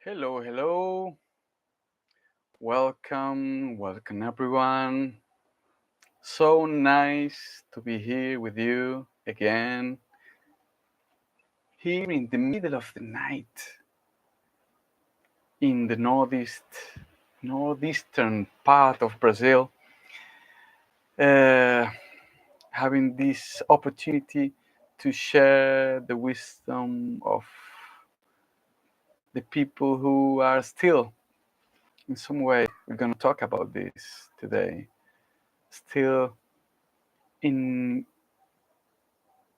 Hello, hello. Welcome everyone. So nice to be here with you again, here in the middle of the night, in the northeastern part of Brazil, uh, having this opportunity to share the wisdom of the people who are still, in some way, we're going to talk about this today, still in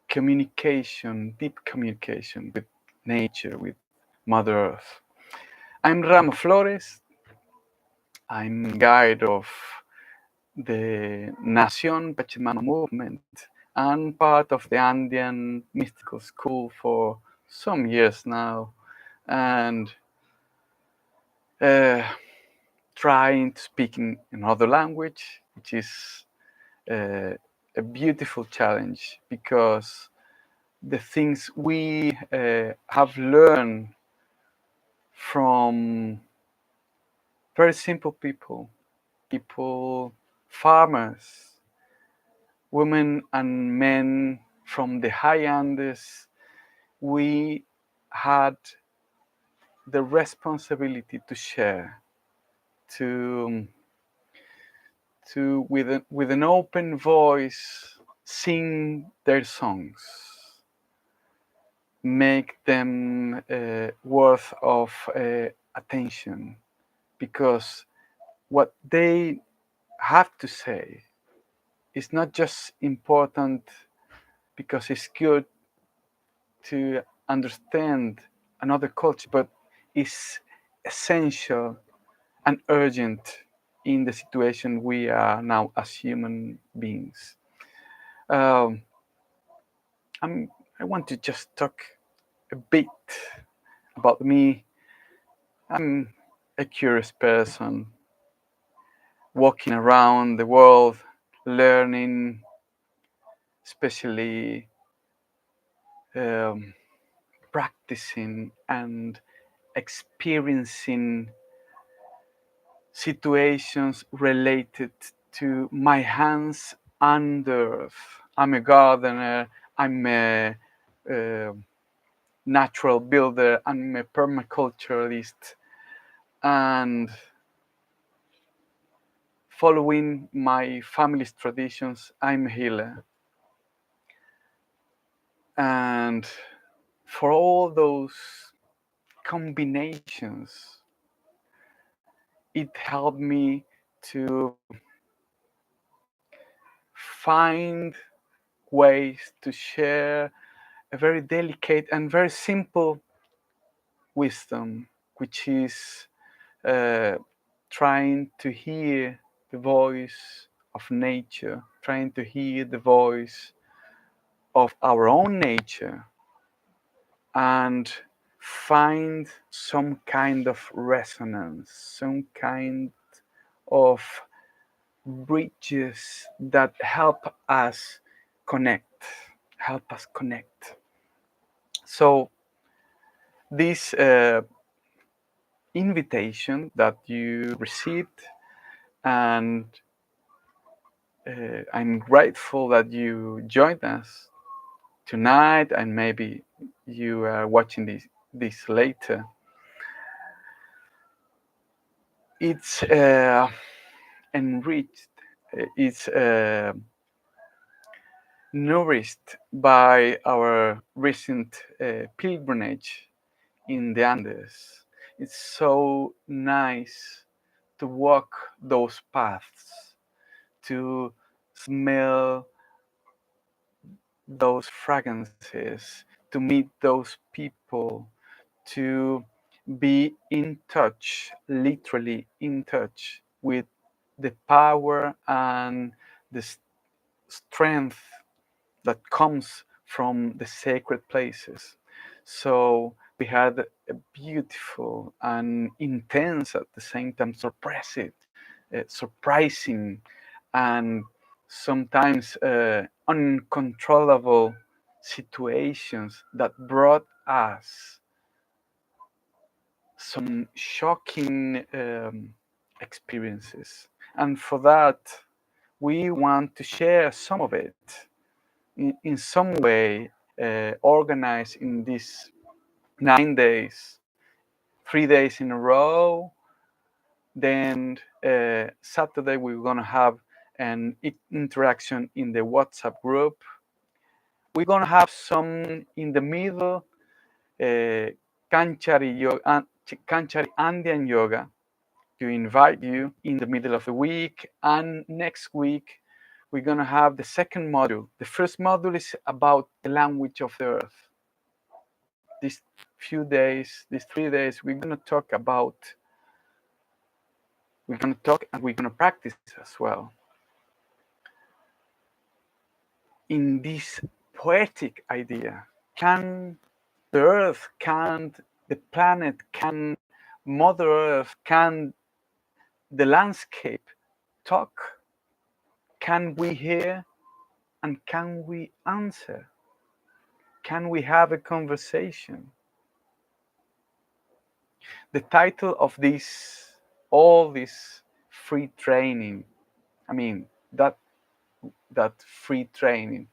deep communication with nature, with Mother Earth. I'm Ramo Flores. I'm guide of the Nación Pachamama movement and part of the Andean Mystical School for some years now, and uh, trying to speak in another language, which is a beautiful challenge because the things we have learned from very simple people, farmers, women and men from the high Andes, we had the responsibility to share, to with an open voice sing their songs, make them worth of attention, because what they have to say is not just important because it's good to understand another culture, but is essential and urgent in the situation we are now as human beings. Um, I want to just talk a bit about me. I'm a curious person, walking around the world, learning, especially um, practicing and experiencing situations related to my hands and earth. I'm a gardener, I'm a natural builder, I'm a permaculturalist, and following my family's traditions, I'm a healer. And for all those combinations, it helped me to find ways to share a very delicate and very simple wisdom, which is uh, trying to hear the voice of nature, trying to hear the voice of our own nature, and find some kind of resonance, some kind of bridges that help us connect. So this invitation that you received, and I'm grateful that you joined us tonight, and maybe you are watching this later. It's enriched, it's nourished by our recent pilgrimage in the Andes. It's so nice to walk those paths, to smell those fragrances, to meet those people, to be in touch, literally in touch with the power and the strength that comes from the sacred places. So we had a beautiful and intense, at the same time, surprising, and sometimes uncontrollable situations that brought us some shocking experiences. And for that, we want to share some of it in some way, organized in these 9 days, 3 days in a row. Then Saturday, we're going to have an interaction in the WhatsApp group. We're going to have some in the middle, Kanchari Andean yoga, to invite you in the middle of the week. And next week, we're going to have the second module. The first module is about the language of the earth. These few days, these 3 days, we're going to talk and we're going to practice as well in this poetic idea. Can the earth, can the planet, can Mother Earth, can the landscape talk? Can we hear and can we answer? Can we have a conversation? The title of all this free training, I mean, that free training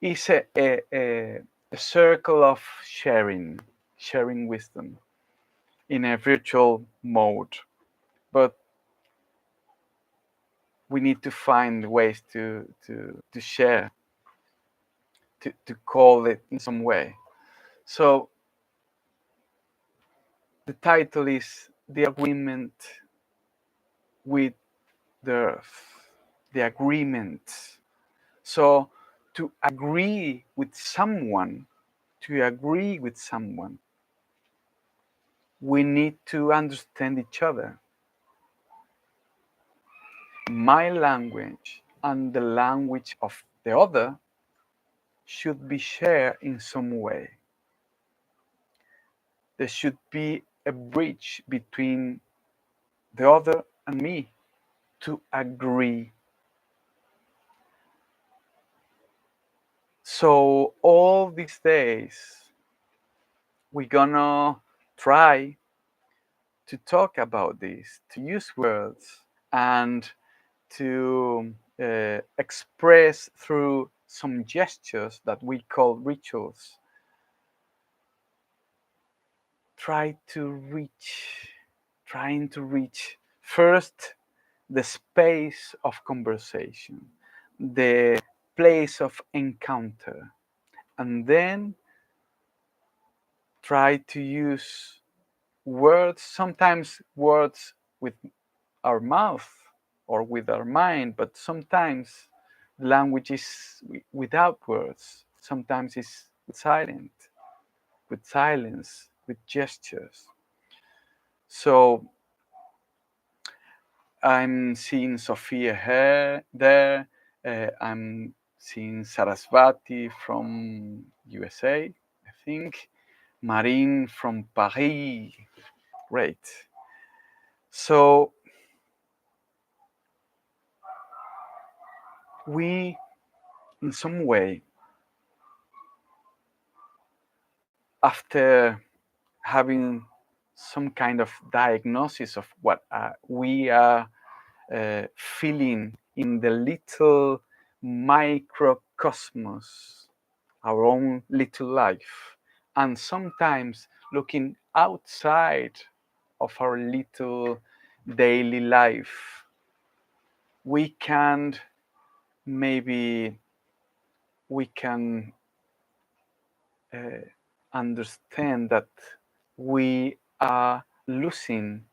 is a circle of sharing wisdom in a virtual mode. But we need to find ways to share, to call it in some way. So the title is The Agreement with the Earth. The Agreement. So to agree with someone, we need to understand each other. My language and the language of the other should be shared in some way. There should be a bridge between the other and me to agree. So all these days, we're gonna try to talk about this, to use words, and to express through some gestures that we call rituals. Trying to reach first the space of conversation, the place of encounter, and then try to use words, sometimes words with our mouth or with our mind, but sometimes language is without words, sometimes it's silent, with silence, with gestures. So I'm seeing Sophia here, there. I'm seeing Sarasvati from USA, I think. Marine from Paris. Great. So we, in some way, after having some kind of diagnosis of what we are feeling in the little microcosmos, our own little life, and sometimes looking outside of our little daily life, we can understand that we are losing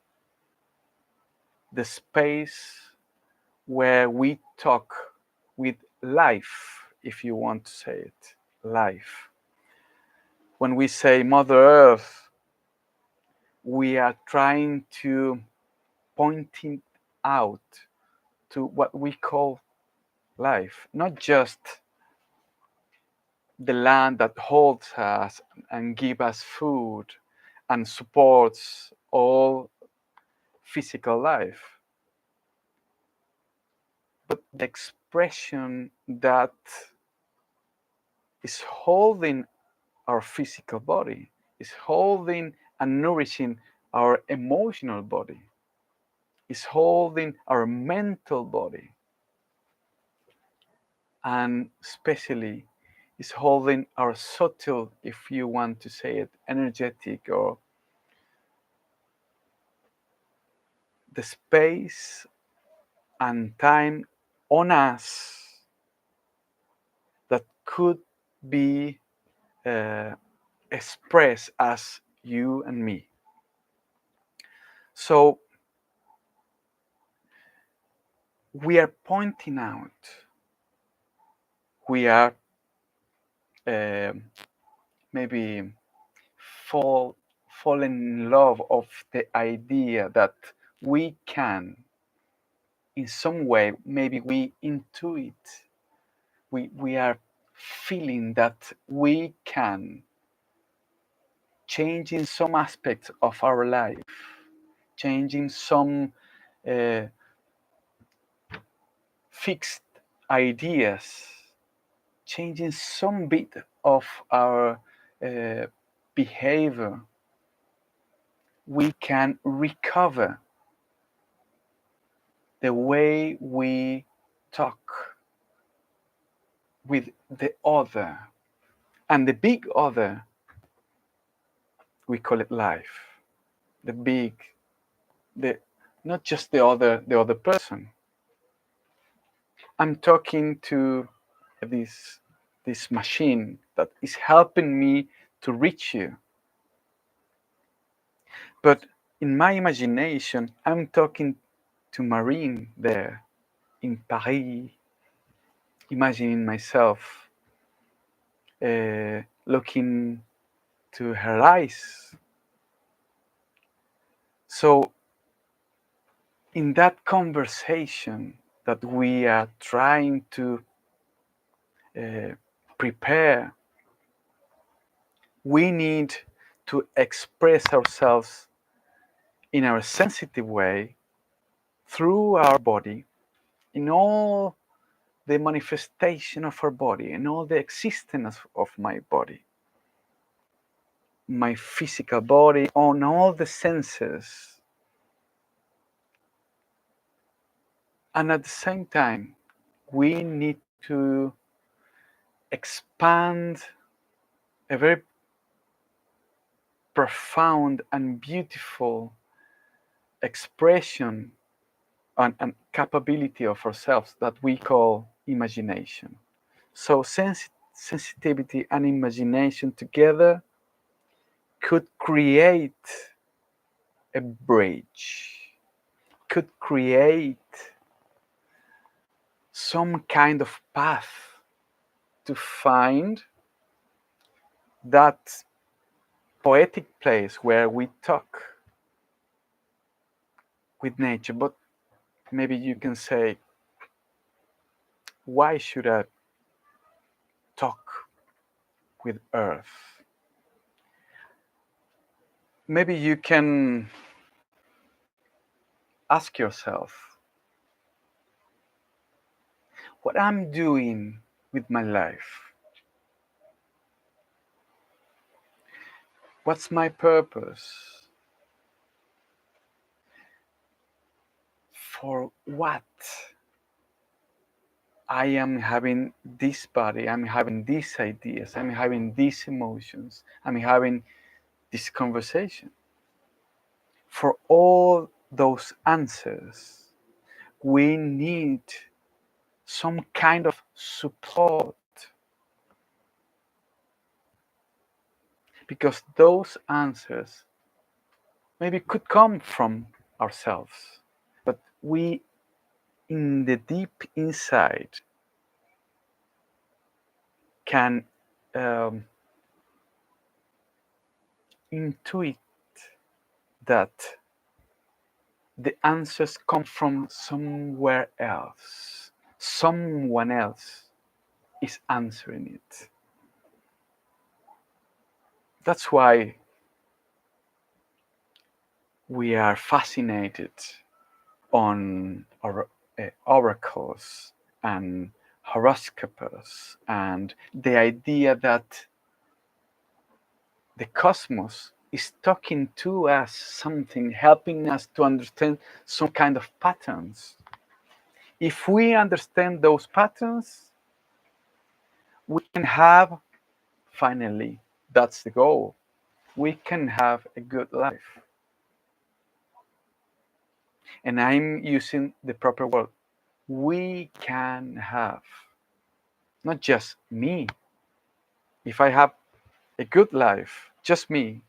the space where we talk with life, if you want to say it, life. When we say Mother Earth, we are trying to point it out to what we call life, not just the land that holds us and gives us food and supports all physical life, but the expression that is holding our physical body, is holding and nourishing our emotional body, is holding our mental body, and especially is holding our subtle, if you want to say it, energetic, or the space and time on us that could be expressed as you and me. So we are pointing out, we are maybe fall in love of the idea that we can, in some way, maybe we intuit, we are feeling that we can change in some aspects of our life, changing some fixed ideas, changing some bit of our behavior, we can recover the way we talk with the other. And the big other, we call it life. The big, the not just the other person. I'm talking to this machine that is helping me to reach you. But in my imagination, I'm talking to Marine there in Paris, imagining myself looking to her eyes. So, in that conversation that we are trying to prepare, we need to express ourselves in our sensitive way through our body, in all the manifestation of our body, in all the existence of my body, my physical body, on all the senses. And at the same time, we need to expand a very profound and beautiful expression and capability of ourselves that we call imagination. So sensitivity and imagination together could create a bridge, could create some kind of path to find that poetic place where we talk with nature. But maybe you can say, why should I talk with earth? Maybe you can ask yourself, what I'm doing with my life? What's my purpose? For what I am having this body, I'm having these ideas, I'm having these emotions, I'm having this conversation? For all those answers, we need some kind of support, because those answers maybe could come from ourselves, but we, in the deep inside, can intuit that the answers come from somewhere else. Someone else is answering it. That's why we are fascinated on oracles and horoscopes and the idea that the cosmos is talking to us something, helping us to understand some kind of patterns. If we understand those patterns, we can have, finally, that's the goal, we can have a good life. And I'm using the proper word. We can have, not just me. If I have a good life, just me,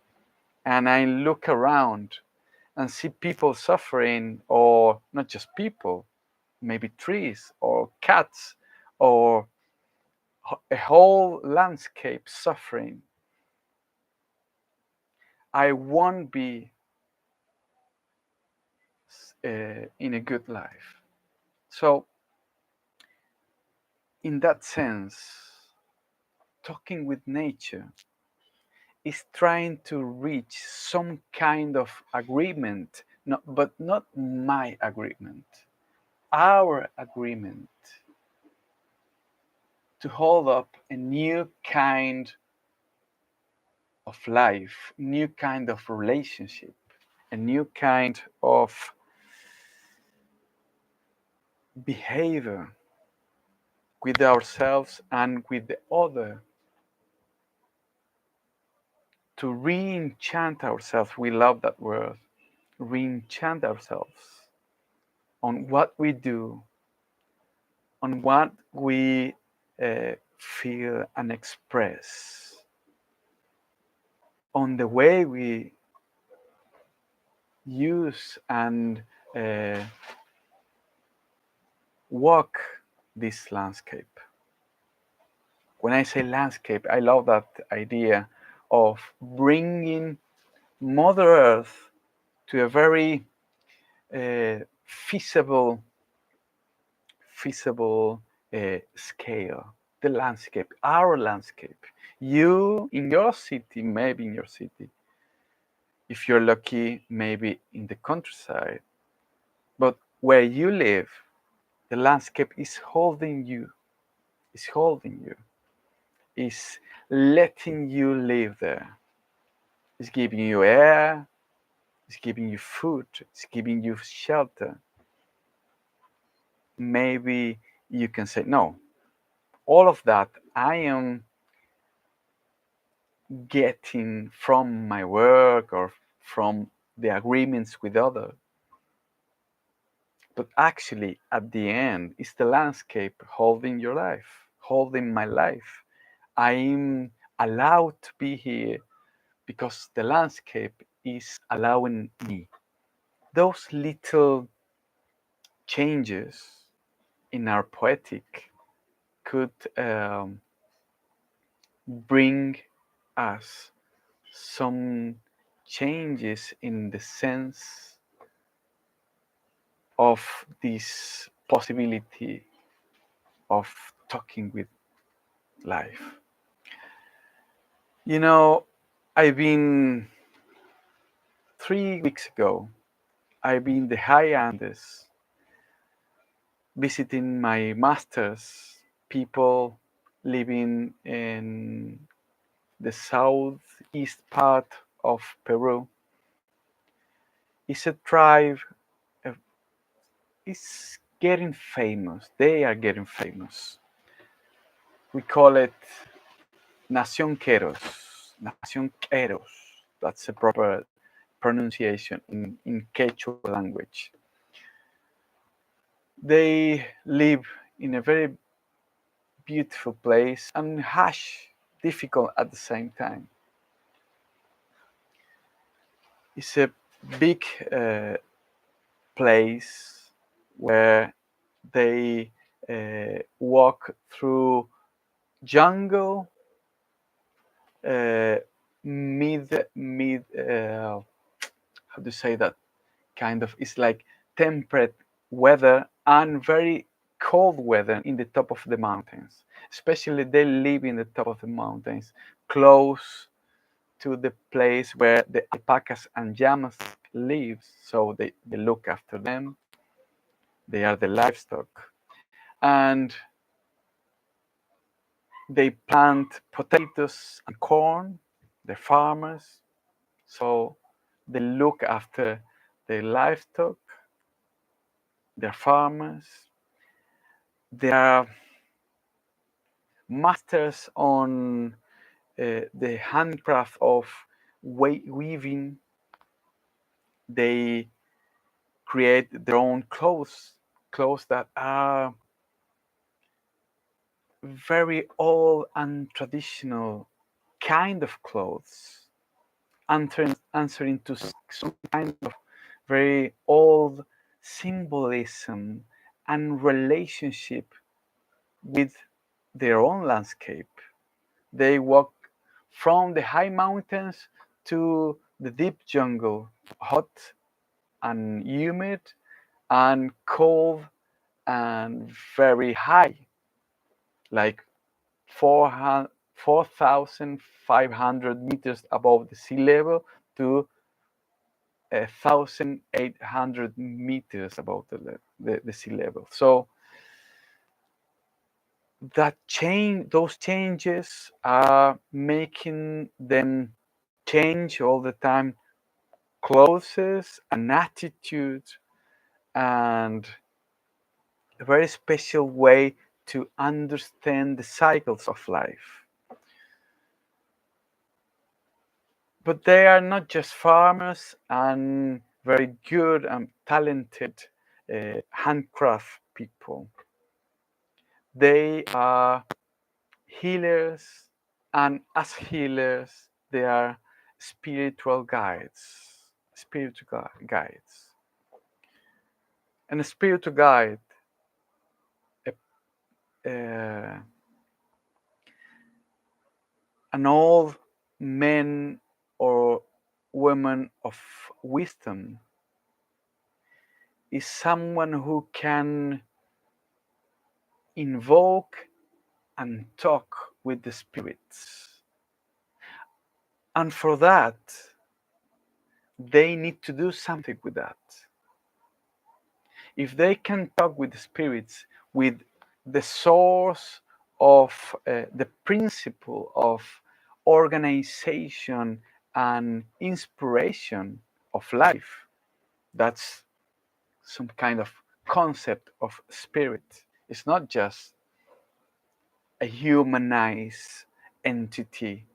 and I look around and see people suffering, or not just people, maybe trees or cats or a whole landscape suffering, I won't be in a good life. So, in that sense, talking with nature is trying to reach some kind of agreement, but not my agreement, our agreement, to hold up a new kind of life, new kind of relationship, a new kind of behavior with ourselves and with the other, to re-enchant ourselves. We love that word, re-enchant ourselves on what we do, on what we feel and express, on the way we use and walk this landscape. When I say landscape, I love that idea of bringing Mother Earth to a very feasible scale. The landscape, our landscape. You in your city, maybe in your city. If you're lucky, maybe in the countryside. But where you live, the landscape is holding you, is letting you live there. It's giving you air, it's giving you food, it's giving you shelter. Maybe you can say, no, all of that I am getting from my work or from the agreements with others. But actually, at the end, it's the landscape holding your life, holding my life. I'm allowed to be here because the landscape is allowing me. Those little changes in our poetic could bring us some changes in the sense of this possibility of talking with life. You know, I've been 3 weeks ago, I've been in the high Andes visiting my masters, people living in the southeast part of Peru. It's a tribe, it's getting famous. They are getting famous. We call it Nación Queros. Nación Queros. That's a proper pronunciation in Quechua language. They live in a very beautiful place and harsh, difficult at the same time. It's a big place where they walk through jungle, mid how to say that, kind of, it's like temperate weather and very cold weather in the top of the mountains. Especially they live in the top of the mountains, close to the place where the alpacas and llamas live, so they look after them. They are the livestock. And they plant potatoes and corn, they're farmers. So they look after their livestock, their farmers. They are masters on the handcraft of weaving. They create their own clothes that are very old and traditional kind of clothes, answering to some kind of very old symbolism and relationship with their own landscape. They walk from the high mountains to the deep jungle, hot and humid and cold and very high, like 4,500 meters above the sea level to 1,800 meters above the sea level. So those changes are making them change all the time, clothes and attitudes, and a very special way to understand the cycles of life. But they are not just farmers and very good and talented handcraft people. They are healers, and as healers, they are spiritual guides. Spiritual guides. And a spiritual guide, uh, an old man or woman of wisdom, is someone who can invoke and talk with the spirits. And for that, they need to do something with that. If they can talk with the spirits, with the source of the principle of organization and inspiration of life, that's some kind of concept of spirit. It's not just a humanized entity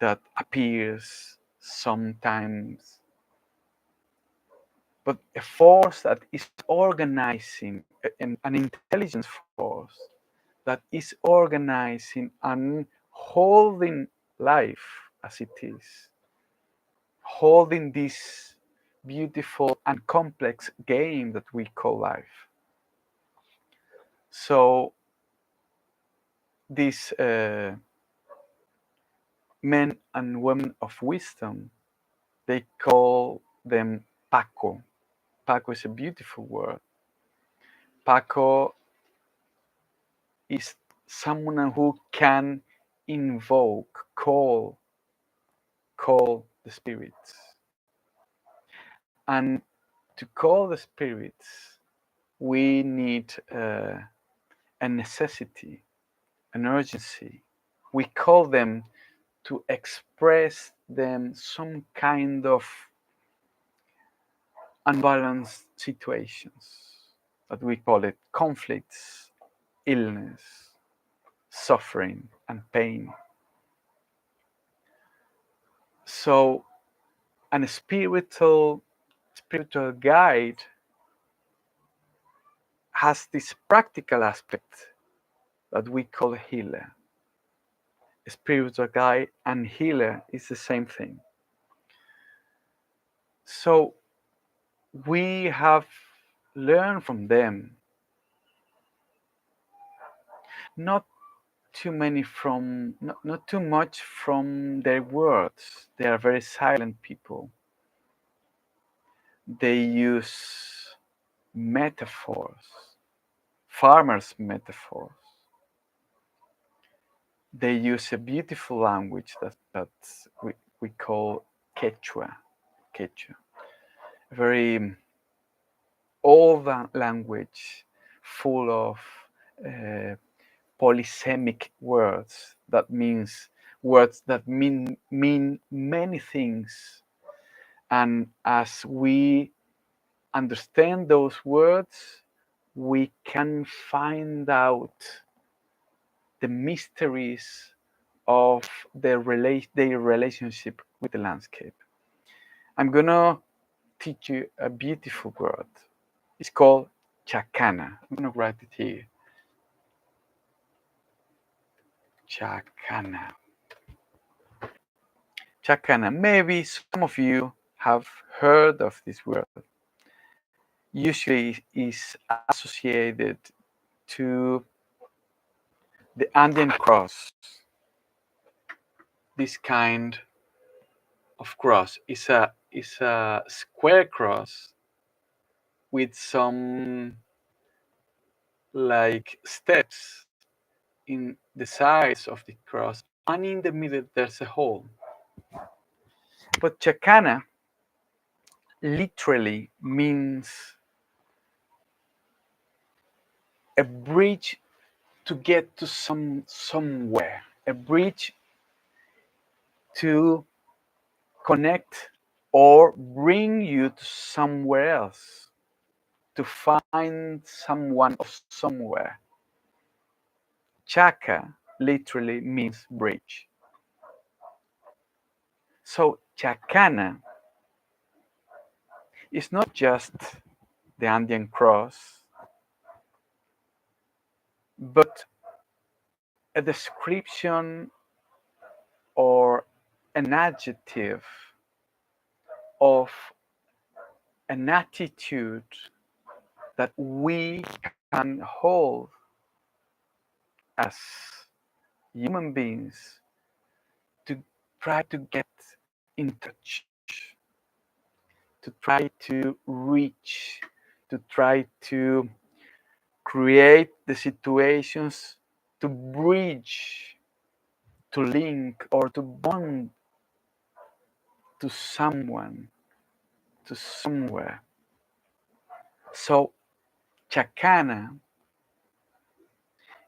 that appears sometimes, but a force that is organizing, an intelligence force that is organizing and holding life as it is, holding this beautiful and complex game that we call life. So these men and women of wisdom, they call them Paco. Paco is a beautiful word. Paco is someone who can invoke, call the spirits. And to call the spirits, we need a necessity, an urgency. We call them to express them some kind of unbalanced situations that we call it conflicts, illness, suffering, and pain. So, a spiritual guide has this practical aspect that we call healer. A spiritual guide and healer is the same thing. So we have learned from them, not not too much from their words. They are very silent people. They use metaphors, farmers' metaphors. They use a beautiful language that we call Quechua. Quechua. A very old language full of polysemic words. That means words that mean many things. And as we understand those words, we can find out the mysteries of their relationship with the landscape. I'm gonna teach you a beautiful word. It's called Chakana. I'm gonna write it here. Chakana. Chakana. Maybe some of you have heard of this word. Usually is associated to the Andean cross. This kind of cross is a square cross with some like steps in the sides of the cross, and in the middle there's a hole. But Chakana literally means a bridge to get to somewhere, a bridge to connect or bring you to somewhere else, to find someone of somewhere. Chaka literally means bridge. So Chakana is not just the Andean cross, but a description or an adjective of an attitude that we can hold as human beings to try to get in touch, to try to reach, to try to create the situations to bridge, to link, or to bond to someone, to somewhere. So, Chakana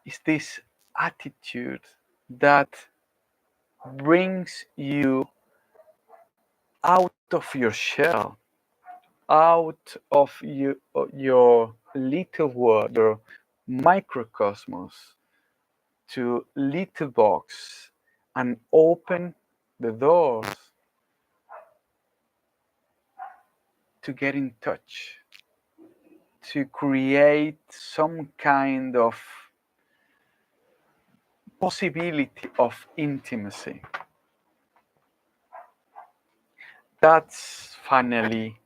is this attitude that brings you out of your shell, out of your little world, your microcosmos, to little box, and open the doors to get in touch, to create some kind of possibility of intimacy. That's finally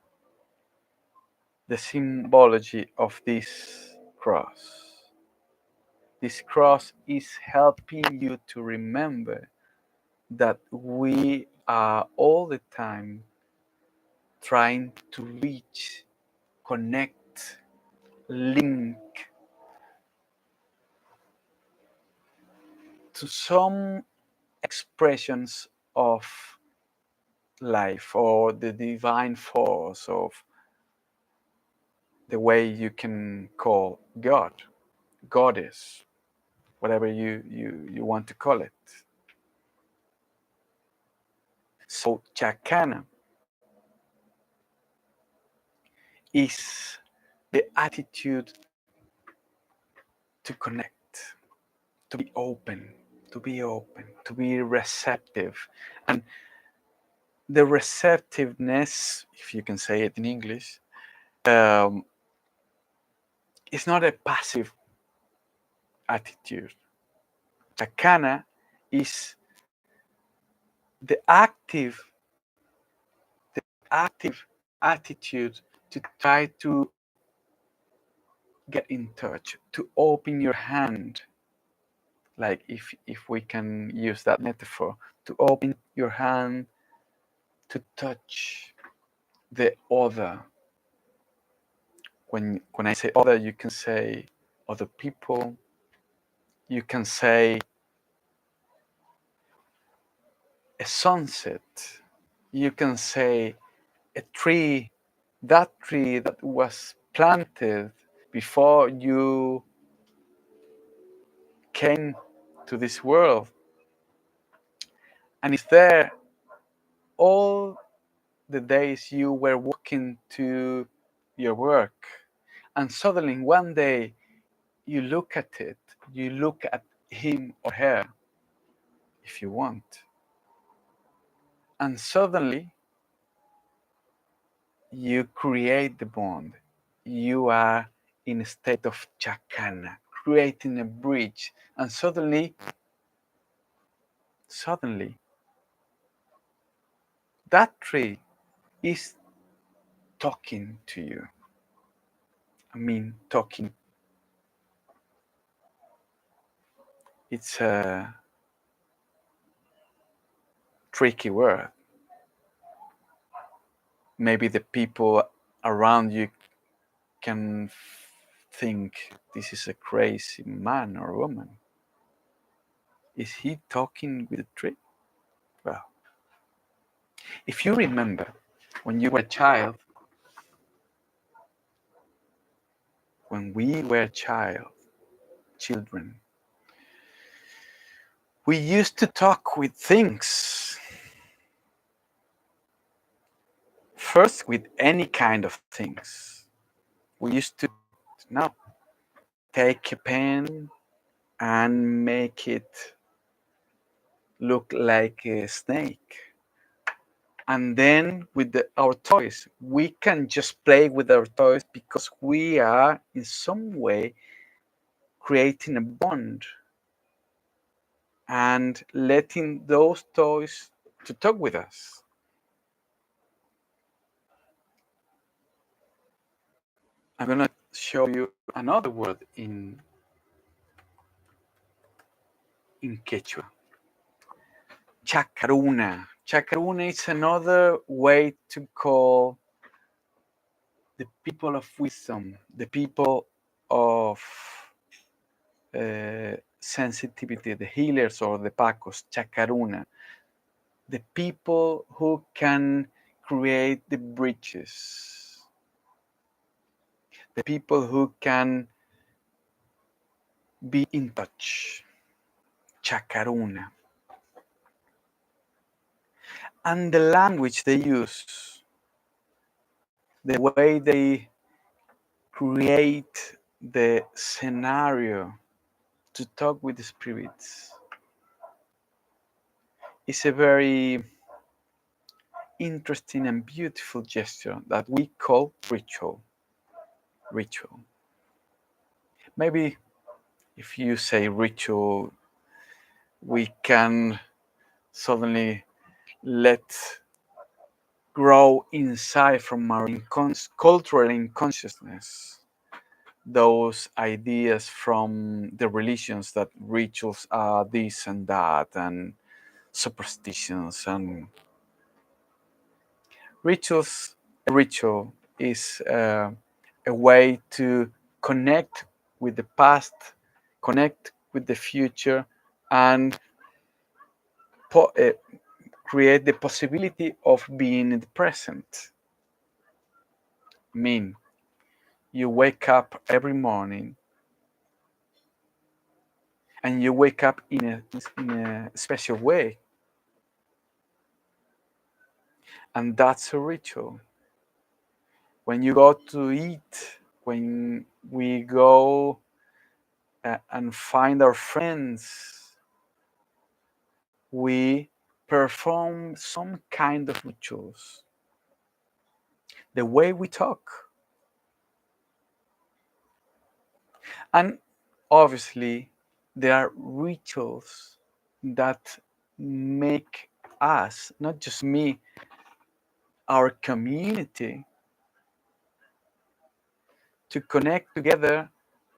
the symbology of this cross. This cross is helping you to remember that we are all the time trying to reach, connect, link to some expressions of life or the divine force of the way you can call God, goddess, whatever you want to call it. So Chakana is the attitude to connect, to be open, to be open, to be receptive. And the receptiveness, if you can say it in English, um, is not a passive attitude. Chakana is the active attitude to try to get in touch, to open your hand, like if we can use that metaphor, to open your hand to touch the other. When I say other, you can say other people, you can say a sunset, you can say a tree, that tree that was planted before you came to this world. And it's there all the days you were walking to your work, and suddenly one day you look at it, you look at him or her, if you want, and suddenly you create the bond. You are in a state of Chakana, creating a bridge, and suddenly, that tree is talking to you. I mean, talking. It's a tricky word. Maybe the people around you can think this is a crazy man or woman. Is he talking with a tree? Well, if you remember when you were a child, when we were children, we used to talk with things. First, with any kind of things. We used to now take a pen and make it look like a snake. And then with our toys, we can just play with our toys because we are in some way creating a bond and letting those toys to talk with us. I'm gonna show you another word in Quechua. Chacaruna. Chacaruna is another way to call the people of wisdom, the people of sensitivity, the healers or the pacos, chacaruna, the people who can create the bridges, the people who can be in touch, chacaruna. And the language they use, the way they create the scenario to talk with the spirits is a very interesting and beautiful gesture that we call ritual. Ritual. Maybe if you say ritual, we can suddenly let grow inside from our cultural unconsciousness those ideas from the religions that rituals are this and that and superstitions and rituals. A ritual is a way to connect with the past, connect with the future, and create the possibility of being in the present. I mean, you wake up every morning and you wake up in a special way. And that's a ritual. When you go to eat, when we go and find our friends, we perform some kind of rituals. The way we talk. And obviously, there are rituals that make us, not just me, our community, to connect together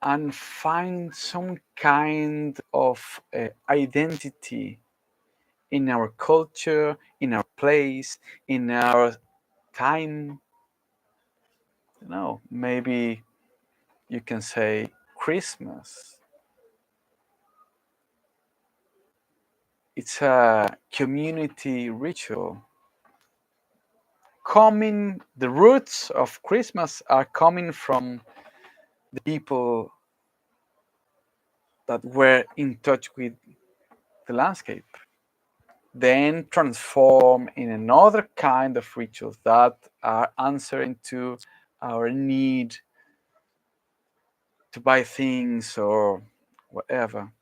and find some kind of identity in our culture, in our place, in our time. You know, maybe you can say Christmas. It's a community ritual. The roots of Christmas are coming from the people that were in touch with the landscape. then transform in another kind of rituals that are answering to our need to buy things or whatever.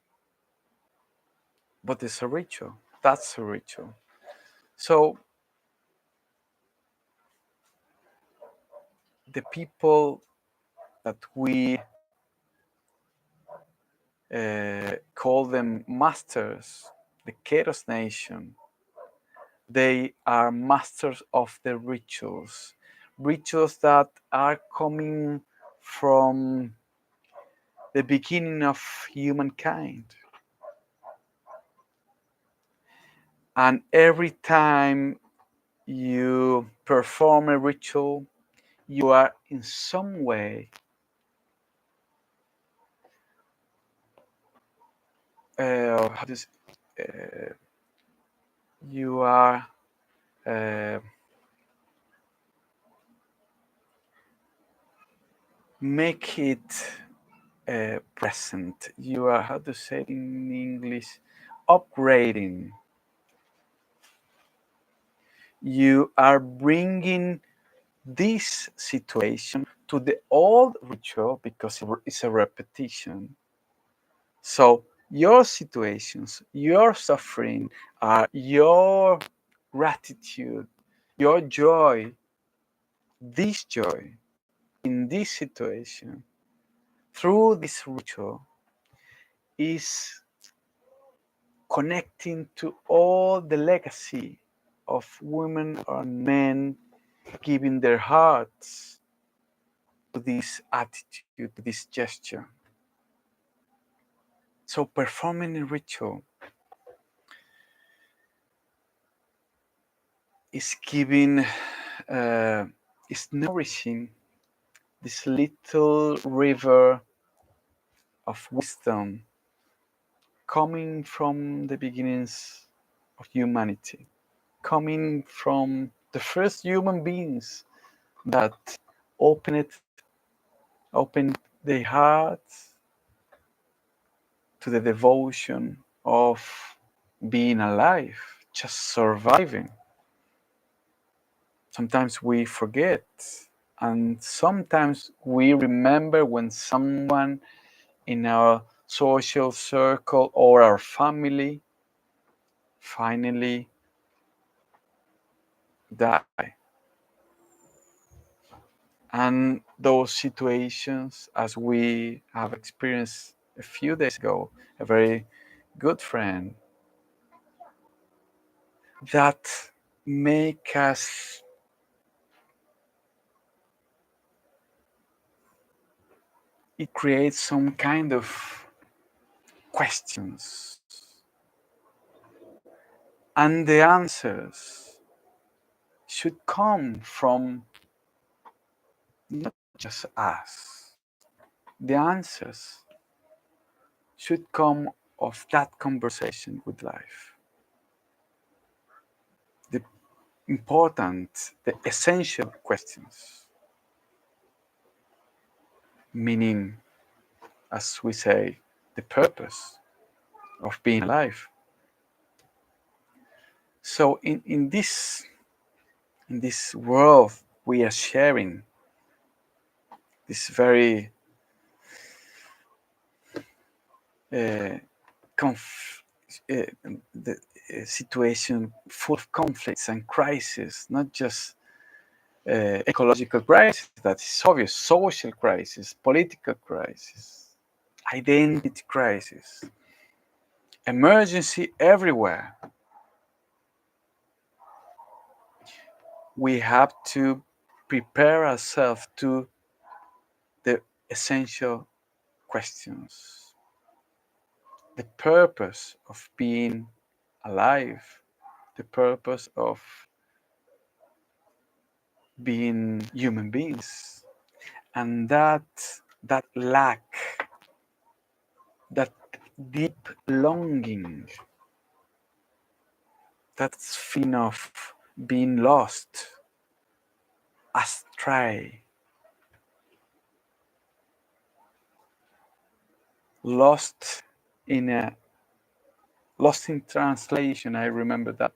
But it's a ritual. That's a ritual. So the people that we call them masters, the Keros nation, they are masters of the rituals, rituals that are coming from the beginning of humankind. And every time you perform a ritual, you are in some way how does you are uh, make it present. You are, how to say it in English, upgrading. You are bringing this situation to the old ritual because it's a repetition. So your situations, your suffering, your gratitude, your joy, this joy in this situation through this ritual is connecting to all the legacy of women and men giving their hearts to this attitude, to this gesture. So performing a ritual is giving, is nourishing this little river of wisdom coming from the beginnings of humanity, coming from the first human beings that opened opened their hearts to the devotion of being alive, just surviving. Sometimes we forget, and sometimes we remember when someone in our social circle or our family finally die. And those situations, as we have experienced a few days ago, a very good friend, that make us it creates some kind of questions, and the answers should come from not just us. The answers should come of that conversation with life. The important, the essential questions, meaning, as we say, the purpose of being alive. So in this world we are sharing, this very uh, conf- uh, the situation full of conflicts and crises, not just ecological crisis, that is obvious, social crisis, political crisis, identity crisis, emergency everywhere. We have to prepare ourselves to the essential questions. The purpose of being alive, the purpose of being human beings, and that lack, that deep longing, that feeling of being lost, astray, lost in a Lost in Translation. I remember that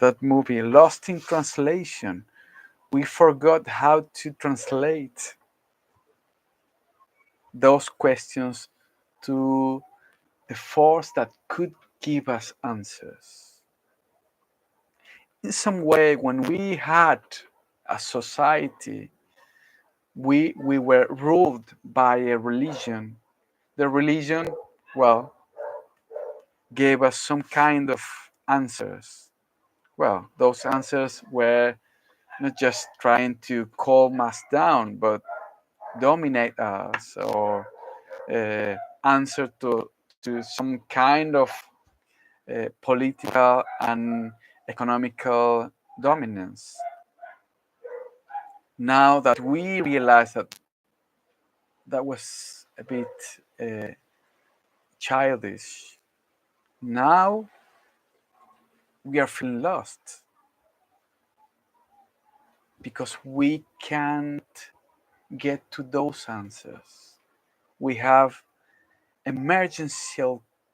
that movie, Lost in Translation. We forgot how to translate those questions to the force that could give us answers. In some way, when we had a society, we were ruled by a religion. The religion, well, gave us some kind of answers. Well, those answers were not just trying to calm us down, but dominate us or answer to some kind of political and economical dominance. Now that we realize that that was a bit uh, childish, now we are feeling lost because we can't get to those answers. We have emergency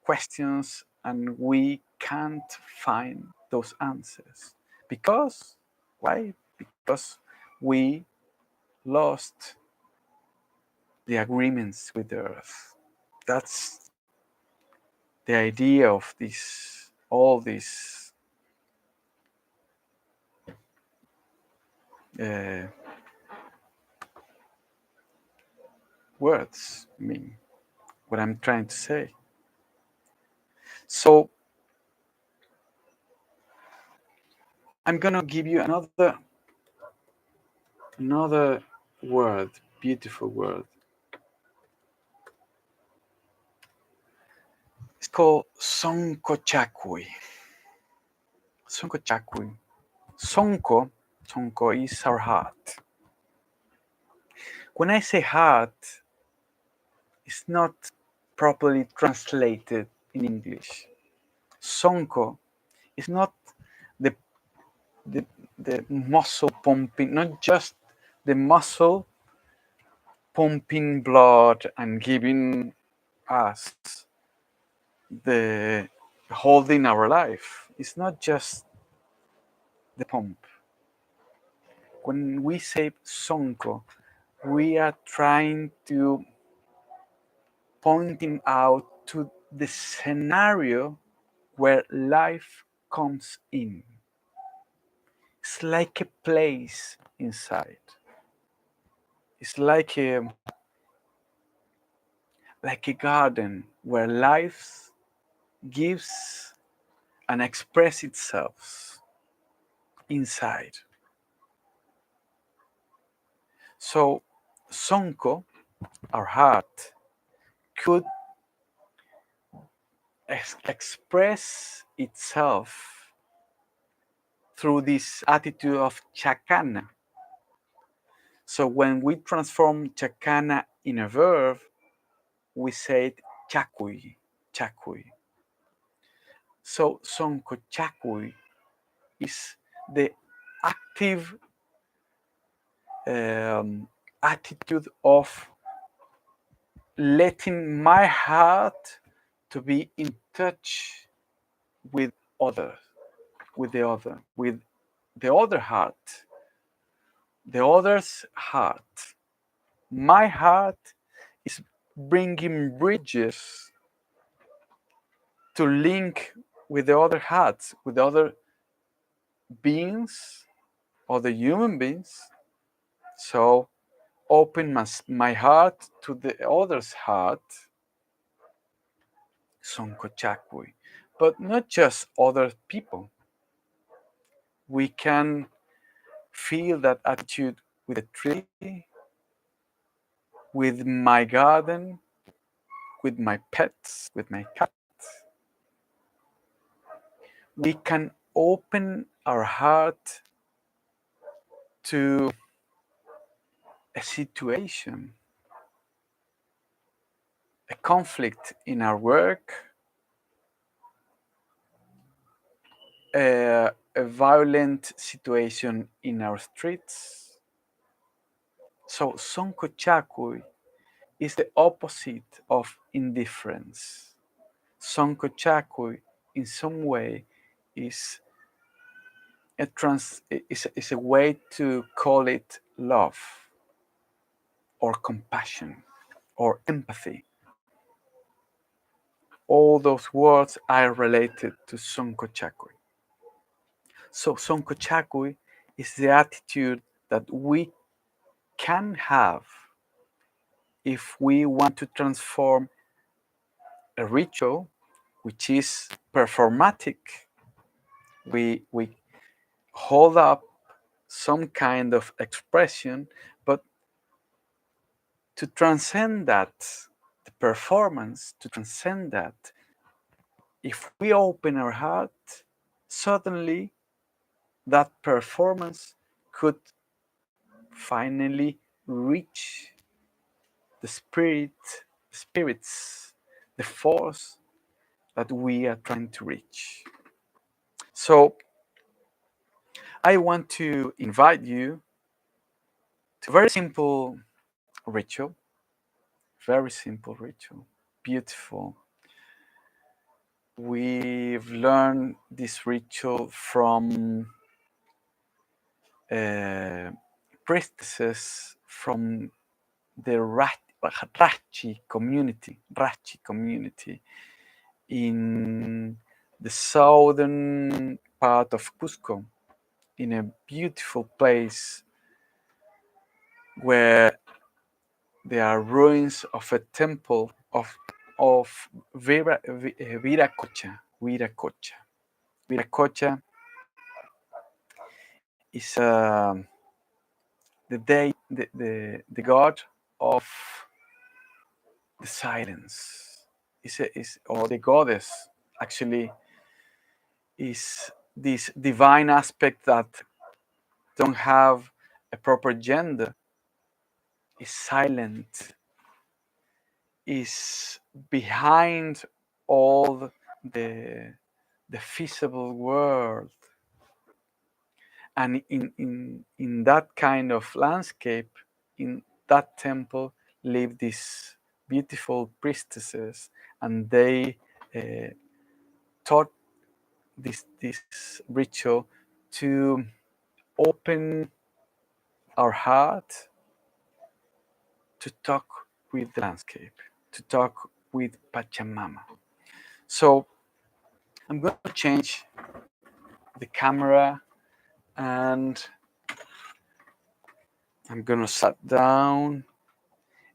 questions and we can't find those answers. Because, why? Because we lost the agreements with the earth. That's the idea of this, all these uh, words mean, what I'm trying to say. So I'm gonna give you another word, beautiful word. It's called Sonko. Sonko. Sonko is our heart. When I say heart, it's not properly translated in English. Sonko is not the, the, the muscle pumping, not just the muscle pumping blood and giving us the holding our life. It's not just the pump. When we say Sonko, we are trying to pointing out to the scenario where life comes in. It's like a place inside. It's like a garden where life gives and expresses itself inside. So Sonko, our heart, could express itself through this attitude of Chakana. So when we transform Chakana in a verb, we say Chakui. So Sonko Chakui is the active attitude of letting my heart to be in touch with others, with the other heart, the other's heart. My heart is bringing bridges to link with the other hearts, with the other beings, other human beings. So open my heart to the other's heart, Sonkochakui. But not just other people. We can feel that attitude with a tree, with my garden, with my pets, with my cat. We can open our heart to a situation, a conflict in our work, a violent situation in our streets. So Sonkochakui is the opposite of indifference. Sonkochaku in some way is is a way to call it love or compassion or empathy. All those words are related to Sonkochaku. So Sonkochaku is the attitude that we can have if we want to transform a ritual which is performatic. We hold up some kind of expression, but to transcend that, the performance, to transcend that, if we open our heart, suddenly that performance could finally reach the spirits, the force that we are trying to reach. So I want to invite you to a very simple ritual, very simple ritual, beautiful. We've learned this ritual from uh, priestesses from the Rachi community in the southern part of Cusco, in a beautiful place where there are ruins of a temple of Viracocha. Viracocha is the god of the silence. Is or the goddess actually is this divine aspect that don't have a proper gender, is silent, is behind all the visible world. And in that kind of landscape, in that temple, live these beautiful priestesses, and they taught this ritual to open our heart to talk with the landscape, to talk with Pachamama. So I'm going to change the camera and I'm going to sit down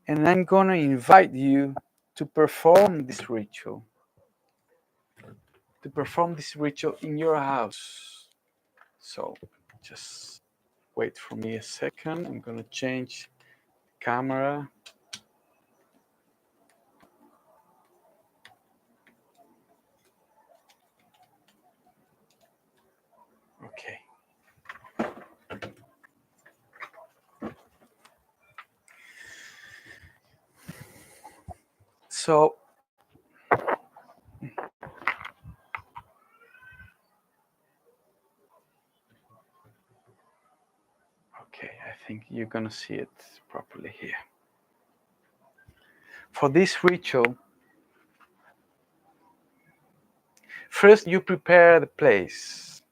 and I'm going to invite you to perform this ritual, in your house. So just wait for me a second. I'm going to change the camera. Okay. So okay, I think you're going to see it properly here. For this ritual, first you prepare the place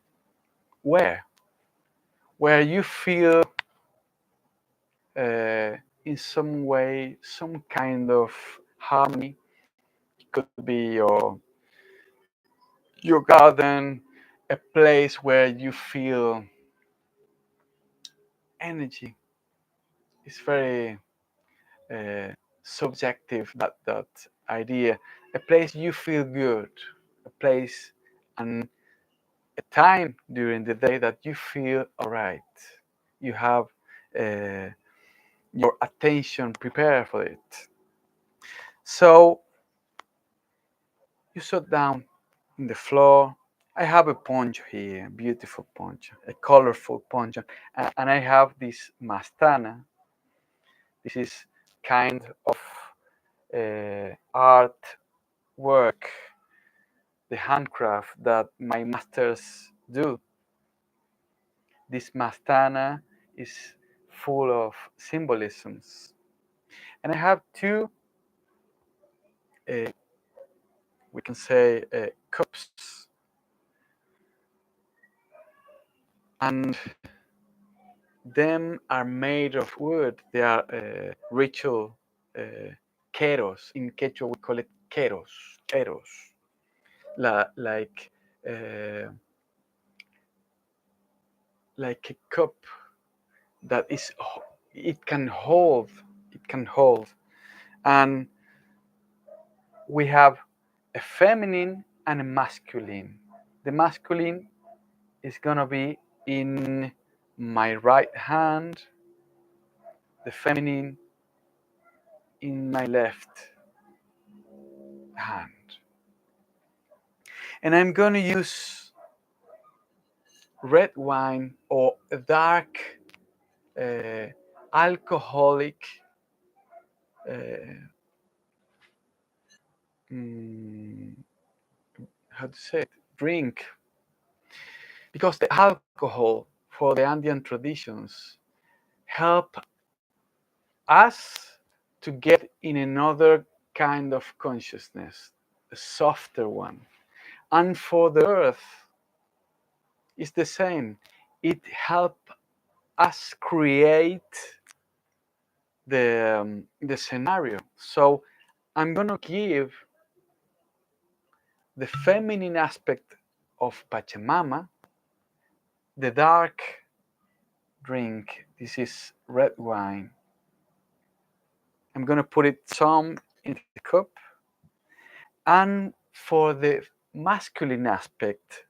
where you feel in some way some kind of harmony. It could be your garden, a place where you feel energy. It's very subjective, that idea. A place you feel good, a place and a time during the day that you feel all right. You have your attention prepared for it. So you sit down in the floor. I have a poncho here, beautiful poncho, a colorful poncho, and I have this mastana. This is kind of art work, the handcraft that my masters do. This mastana is full of symbolisms, and I have two uh, we can say cups, and them are made of wood. They are ritual keros. In Quechua, we call it keros, like uh, like a cup that is it can hold, and we have a feminine and a masculine. The masculine is gonna be in my right hand, the feminine in my left hand. And I'm gonna use red wine or a dark uh, alcoholic mm, how to say it, drink, because the alcohol for the Andean traditions help us to get in another kind of consciousness, a softer one. And for the earth, it's the same. It helps us create the scenario. So I'm gonna give the feminine aspect of Pachamama, the dark drink. This is red wine. I'm gonna put it some in the cup, and for the masculine aspect,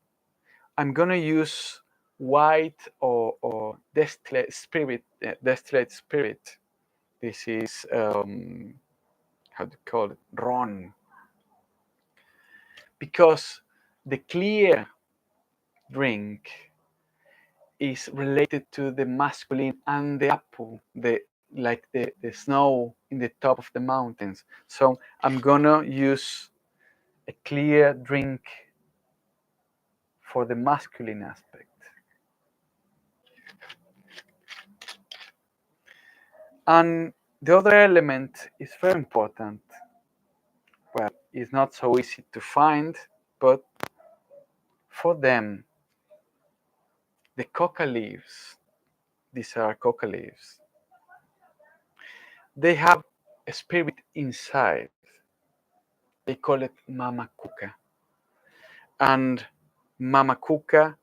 I'm gonna use white or distillate spirit. This is how to call it, ron, because the clear drink is related to the masculine and the apple, the snow in the top of the mountains. So I'm gonna use a clear drink for the masculine aspect. And the other element is very important. Well, it's not so easy to find, but for them, the coca leaves, these are coca leaves, they have a spirit inside. They call it Mama Kuka. And Mama Kuka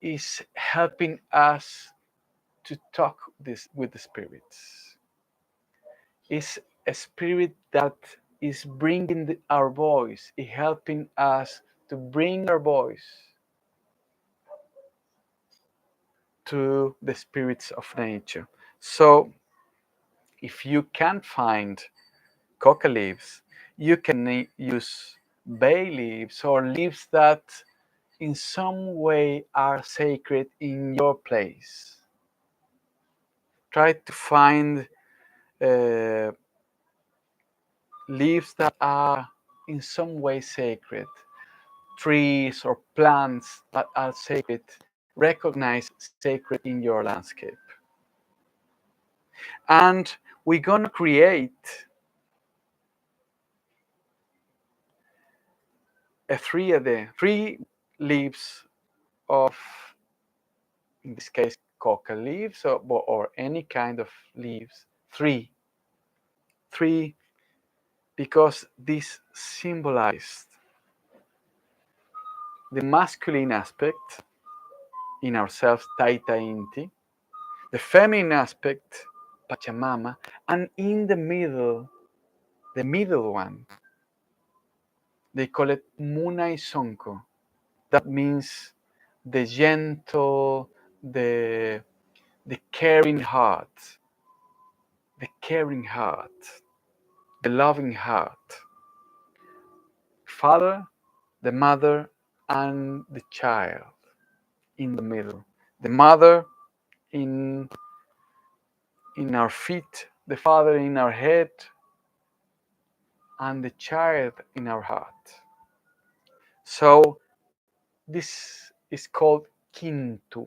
is helping us to talk with the spirits. It's a spirit that is bringing our voice, is helping us to bring our voice to the spirits of nature. So if you can't find coca leaves, you can use bay leaves or leaves that in some way are sacred in your place. Try to find uh, leaves that are in some way sacred, trees or plants that are sacred, recognized sacred in your landscape. And we're gonna create three leaves of, in this case, coca leaves or any kind of leaves. Three, because this symbolized the masculine aspect in ourselves, Taita Inti, the feminine aspect, Pachamama, and in the middle one, they call it Munai Sonko. That means the gentle, the caring heart, the loving heart. Father, the mother, and the child in the middle. The mother in our feet, the father in our head, and the child in our heart. So this is called Kintu.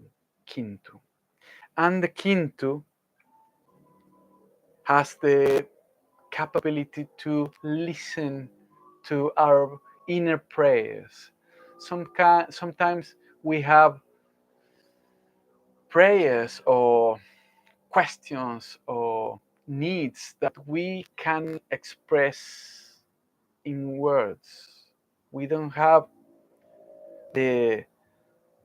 Kintu. And the Kintu has the capability to listen to our inner prayers. Sometimes we have prayers or questions or needs that we can express in words. We don't have the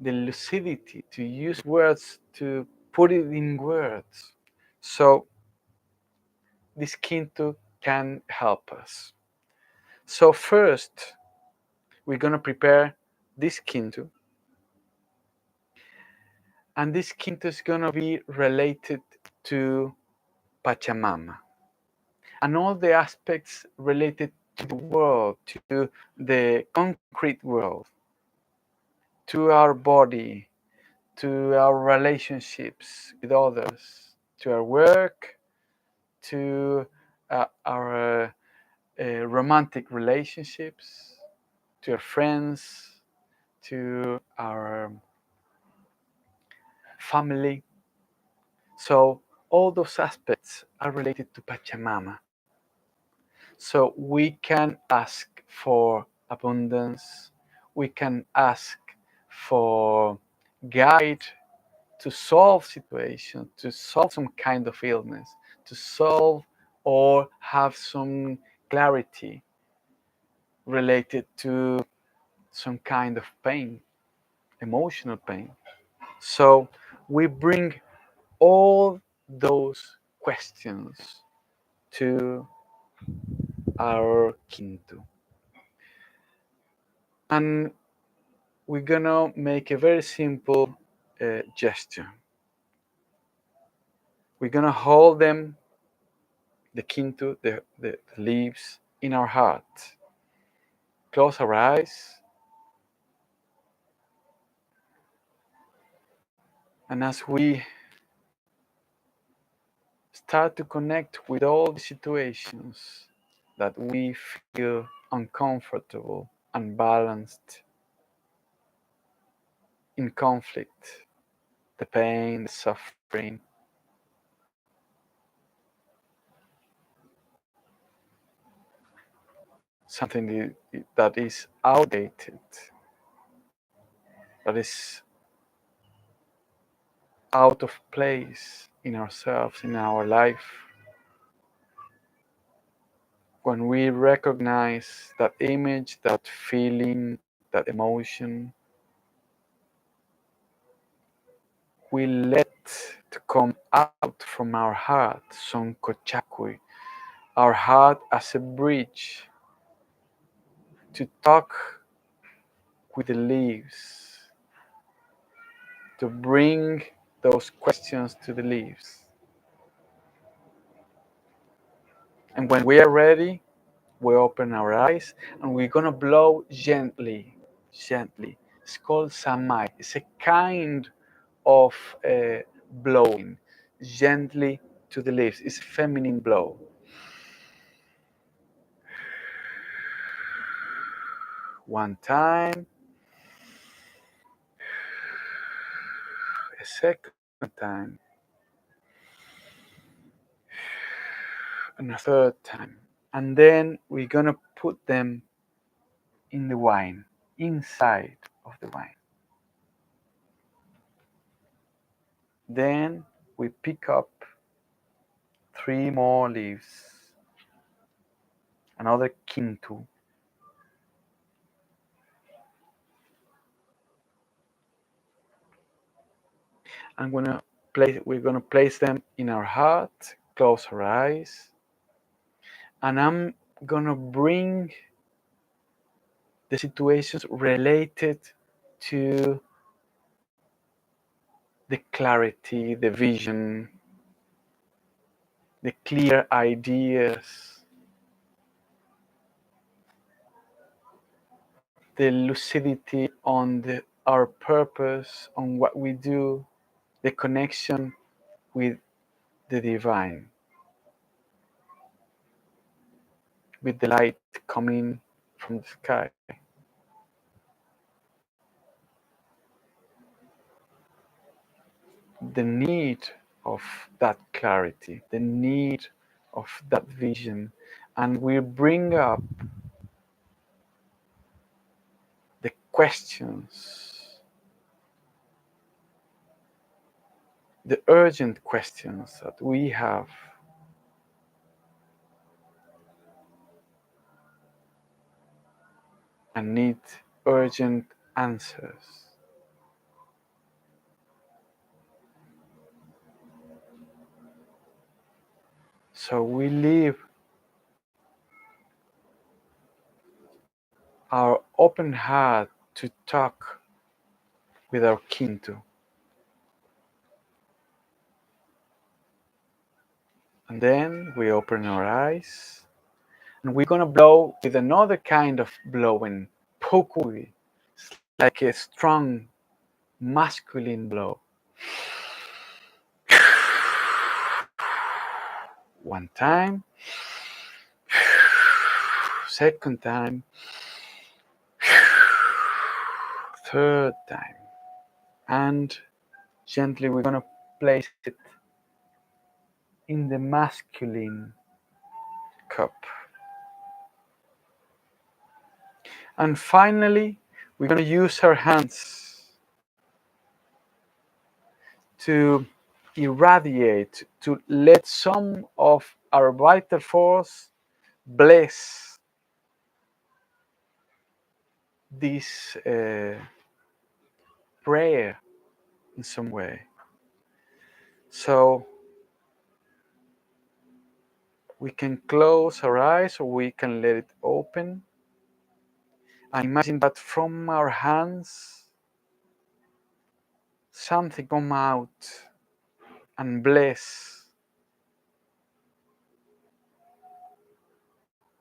lucidity to use words to put it in words. So this Kintu can help us. So first, we're gonna prepare this Kintu, and this Kintu is gonna be related to Pachamama and all the aspects related to the world, to the concrete world, to our body, to our relationships with others, to our work, to our romantic relationships, to our friends, to our family. So all those aspects are related to Pachamama. So we can ask for abundance, we can ask for guide to solve situations, to solve some kind of illness, to solve or have some clarity related to some kind of pain, emotional pain. So we bring all those questions to our Kintu. And we're gonna make a very simple gesture. We're gonna hold them, the Kintu, the leaves, in our heart. Close our eyes. And as we start to connect with all the situations that we feel uncomfortable, unbalanced, in conflict, the pain, the suffering, something that is outdated, that is out of place in ourselves, in our life. When we recognize that image, that feeling, that emotion, we let to come out from our heart some kochakui, our heart as a bridge to talk with the leaves, to bring those questions to the leaves. And when we are ready, we open our eyes and we're gonna blow gently, gently. It's called samai. It's a kind of blowing gently to the leaves. It's a feminine blow. One time, a second time, and a third time. And then we're gonna put them in the wine, inside of the wine. Then we pick up 3 more leaves, another Kintu. We're gonna place them in our heart, close our eyes, and I'm gonna bring the situations related to the clarity, the vision, the clear ideas, the lucidity on our purpose, on what we do, the connection with the divine, with the light coming from the sky. The need of that clarity, the need of that vision, and we bring up questions, the urgent questions that we have, and need urgent answers. So we leave our open heart to talk with our Kintu. And then we open our eyes, and we're gonna blow with another kind of blowing, pokui. It's like a strong masculine blow. One time, second time, third time, and gently we're gonna place it in the masculine cup. And finally, we're gonna use our hands to irradiate, to let some of our vital force bless this prayer in some way. So we can close our eyes or we can let it open. And imagine that from our hands, something come out and bless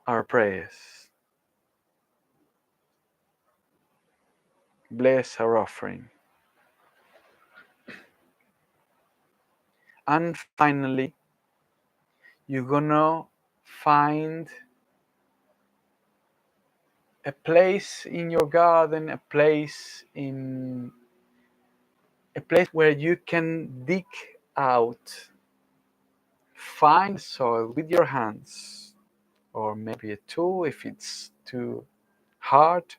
our prayers. Bless our offering. And finally, you're gonna find a place in your garden, a place where you can dig out, find soil with your hands, or maybe a tool if it's too hard,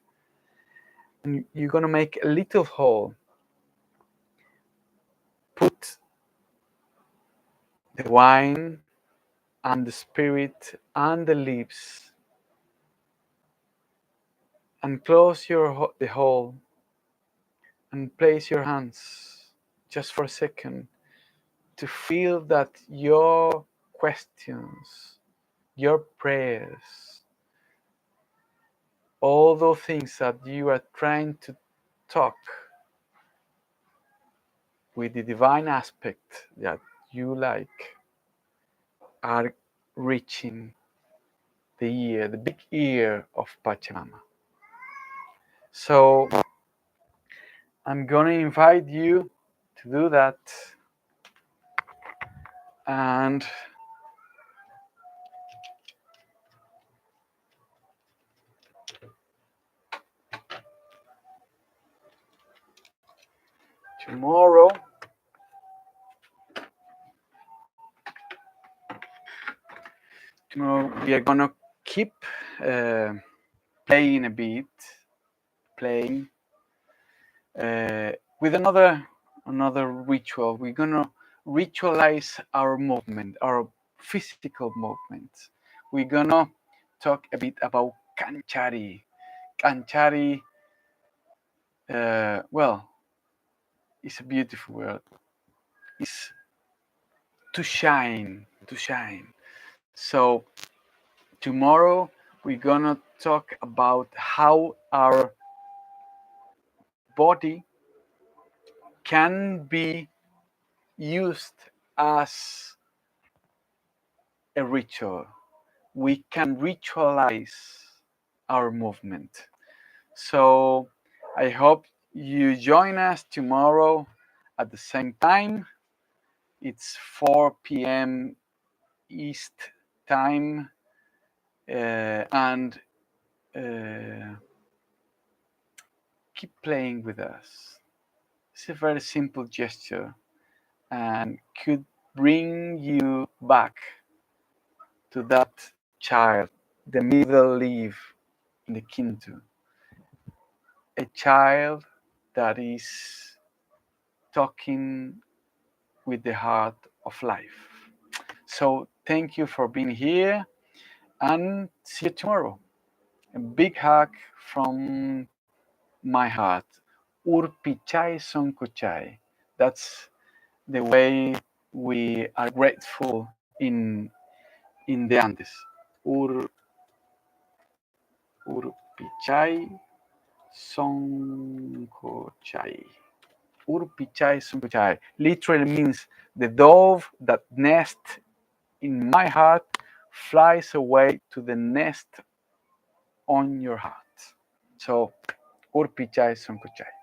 and you're gonna make a little hole. Put the wine and the spirit and the leaves, and close the hole, and place your hands just for a second to feel that your questions, your prayers, all those things that you are trying to talk with the divine aspect that you like, are reaching the big ear of Pachamama. So I'm gonna invite you to do that, and tomorrow we are gonna keep playing a bit, playing with another ritual. We're gonna ritualize our movement, our physical movement. We're gonna talk a bit about Kanchari. Kanchari, well, it's a beautiful word. It's to shine, to shine. So tomorrow we're gonna talk about how our body can be used as a ritual. We can ritualize our movement. So I hope you join us tomorrow at the same time. It's 4 p.m. East time, and keep playing with us. It's a very simple gesture and could bring you back to that child, the middle leaf in the Kintu. a child that is talking with the heart of life. So thank you for being here and see you tomorrow. A big hug from my heart. Urpichai Sonkuchai. That's the way we are grateful in the Andes. Ur Urpichai Sonkuchai. Urpichai Sonkuchai literally means the dove that nests in my heart flies away to the nest on your heart. So, Urpichai Sonkuchai.